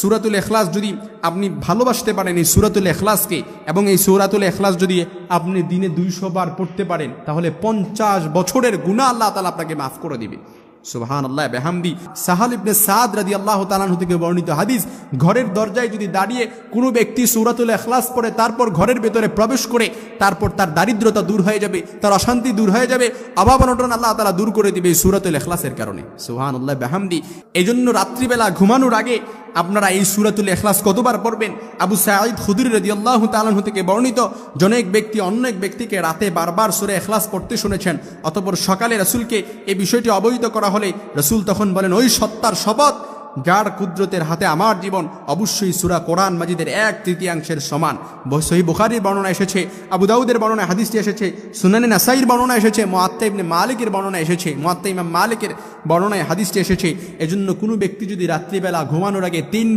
সূরাতুল ইখলাস যদি আপনি ভালোবাসতে পারেন এই সূরাতুল ইখলাসকে, এবং এই সূরাতুল ইখলাস যদি আপনি দিনে 200 বার পড়তে পারেন, তাহলে 50 বছরের গুনাহ আল্লাহ তাআলা আপনাকে মাফ করে দিবে। সুবহানাল্লাহ বিহামদি। সাহাল ইবনে সাদ রাদিয়াল্লাহু তাআলা আনহু থেকে বর্ণিত হাদিস, ঘরের দরজায় যদি দাঁড়িয়ে কোনো ব্যক্তি সূরাতুল ইখলাস পড়ে, তারপর ঘরের ভেতরে প্রবেশ করে, তারপর তার দারিদ্রতা দূর হয়ে যাবে, তার অশান্তি দূর হয়ে যাবে, অভাব অনটন আল্লাহ তাআলা দূর করে দিবে এই সূরাতুল ইখলাসের কারণে। সুবহানাল্লাহ বিহামদি। এজন্য রাত্রিবেলা ঘুমানোর আগে আপনারা এই সূরাতুল ইখলাস কতবার পড়বেন? আবু সাঈদ খুদরি রাদিয়াল্লাহু তাআলা আনহু থেকে বর্ণিত, জনৈক ব্যক্তি অন্য এক ব্যক্তিকে রাতে বারবার সূরা ইখলাস পড়তে শুনেছেন। অতঃপর সকালে রাসূলকে এই বিষয়টি অবহিত করা হলে রাসূল তখন বলেন, ওই সত্তার শপথ যার কুদরতের হাতে আমার জীবন, অবশ্যই সূরা কোরআন মাজিদের 1/3 সমান। সহিহ বুখারীর বর্ণনা এসেছে, আবু দাউদের বর্ণনায় হাদিসটি এসেছে, সুনানে নাসাঈর বর্ণনা এসেছে, মুআত্তা ইবনে মালিকের বর্ণনা এসেছে, মুআত্তা ইমাম মালিকের বর্ণনায় হাদিসটি এসেছে। এজন্য কোনো ব্যক্তি যদি রাত্রিবেলা ঘুমানোর আগে 3